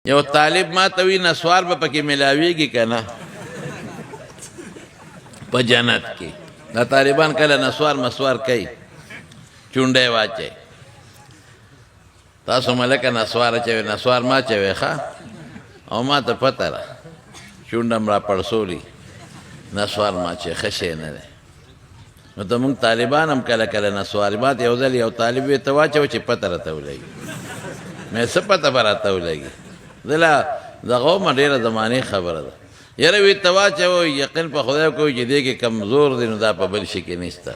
یو طالب ما ته وی نسوار به پکې ملاویږي که نه په جنت کې دا طالبان کله نسوار مسوار کوي چونډی واچوي تاسو ملکه نسوار اچوئ نسوار ما اچوئ ښه او ما ته پته ده چونډه م را پړسولي نسوار ما اچوئ ښه شی نه دی نو ته مونږ طالبان هم کله کله نسوار ما ته یو ځل یو طالب وی ته واچوه چې پته راته ولګي مې څه پته به راته ولګي زه لا دغه ومه ډېره زمانې خبره ده یاره وی ته واچوه یقین په خدای کوي چې دې کې کمزور دی نو دا په بل شي کې نشته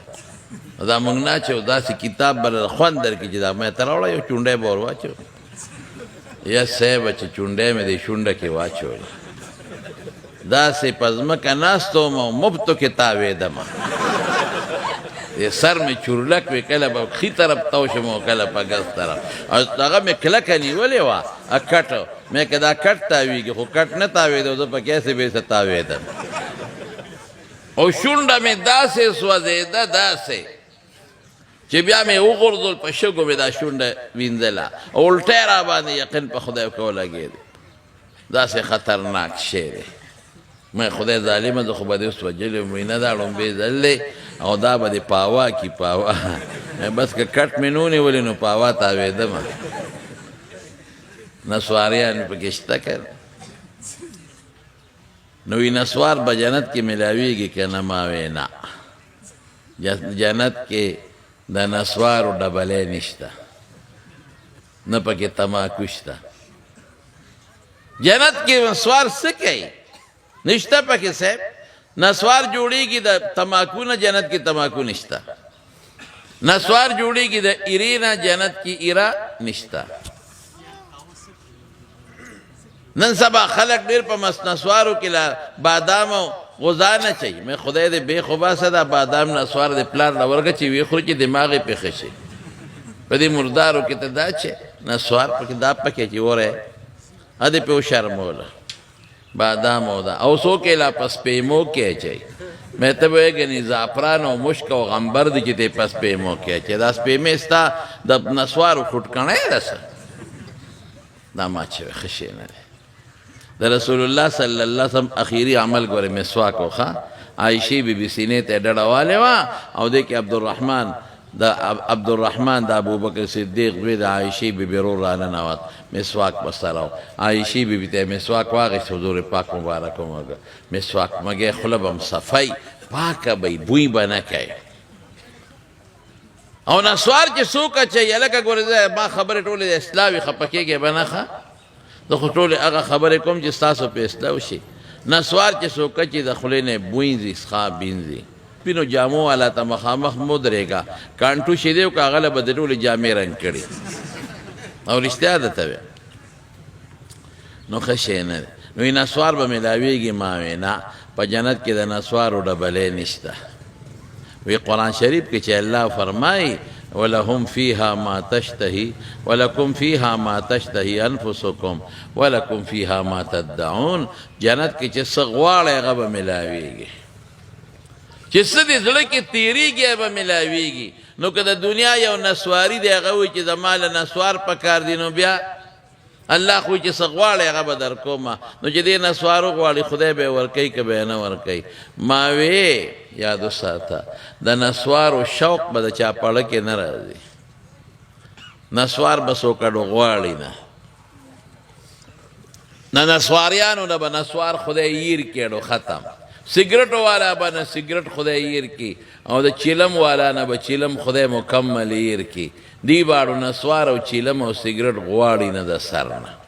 دا مونږ نه اچوو داسې کتاب به خوند درکړي چې دا مې ته راوړه یو چونډی به ور واچو یا صیبه چې چونډی مې دې شونډه کې واچولې داسې په ځمکه ناست وم او مفتو کې تاوېدمه سر مې چورلک وي کله به ښي طرف تاو شم او کله په ګز طرف او هغه مې کلکه نیولې وه کټ مې که دا کټ تاویږي خو کټ نه تاوېده زه په کیسې بېسه تاوېدم او شونډه مې داسې سوځېده داسې چې بیا مې وغورځول په شګو مې دا شونډه وینځله او الټی را باندې یقین په خدای کو لګېد داسې خطرناک شی دی مې خدای ظالمه زه خو به دې اوس وجلې وم نه دا لومبې ځل دی او دا به دې پاوا کي پاوا بس که کټ مې نو نیولې نو پاوا تاوېدمه نسواریان پکې شته که نو وی نسوار به جنت کې ملاویږي که نه ما وی نه جنت کې د نسوارو ډبلی نشته نه پکې تماکو شته جنت کې نسوار څه کوي نشته پکې صاحب نسوار جوړیږي د تماکو نه جنت کې تماکو نشته نسوار جوړیږي د ایرې نه جنت کې ایره نشته نن سبا خلق ډېر په نسوارو کې لا بادام او غذا نه چي مې خدای دې بې خوباسه دا بادام نسوار دې پلار له ورکه چې وی خوري چې دماغ یې پېښه شي په دې مردارو کې ته دا چې نسوار پکې دا پکې چې وره ا دې په شرموله بادام او دا او څوک یې لا پسپیمو کې اچوي مې ته به وایې زعفران او مشک او غمبر دي چې ته پسپیمو کې اچوي دا سپیمې ستا د نسوارو خوټکڼی ده څه دا ما اچوي ښه شی نه دی د رسول الله صلی الله علیه وسلم اخیری عمل ګوره مسواک وخه عایشې بیبي سینې ته ډډه والې وه او دې کې عبدالرحمن د ابوبکر صدیق دوی د عایشې بیبي رور راننوت مسواک به سره و عایشې بیبي ته مسواک واخیست حضور پاک مبارک ومږه مسواک مږې خوله به م صفی پاکه به بوی به نه کوي او نسوار چې څوک اچوي هلکه ګورې ما خبرې ټولې د اصلاح وي خفه کېږې به نه ښه زه خو ټولې هغه خبرې کوم چې ستاسو په اصلاح وشي نسوار چې څوک چې د خولې نه بوینځي څښا بینځي پینو جامو والا ته مخامخ مودرېږه کانټو شیدې او که هغه له به د ټولې جامې رنګ کړي او رښتیا ده ته نو ښه شی نه دی نو یې نسوار به ملاویږي ما وی نه په جنت کې د نسوارو ډبلی نشته وی قرآن شریف کې چې الله فرمایي ولهم فيها ما تشتهي ولكم فيها ما تشتهي انفسكم ولكم فيها ما تدعون جنت کې چې څه غواړئ هغه به ملاویږي چې څه دې زړه کې تېرېږي هغه به ملاویږي نو که د دنیا یو نسواري دی هغه وایي چې زما له نسوار پکار دی نو بیا الله خو چې څه غواړئ هغه به در کومه نو چې دې نسوار وغواړي خدای به یې ورکوي که به یې نه ورکوي ما وې یاد وساته د نسوارو شوق به د چا پړه کې نه راځي نسوار به څوکړو غواړي نه نسواریانو نه به نسوار خدای ییر کېړو ختم سګرټو والا به نه سګرټ خدای ییر کی او د چیلم والا نه به چیلم خدای مکمل ییر کی دی باړو نسوار او چیلم او سګرټ غواړي نه د سر نه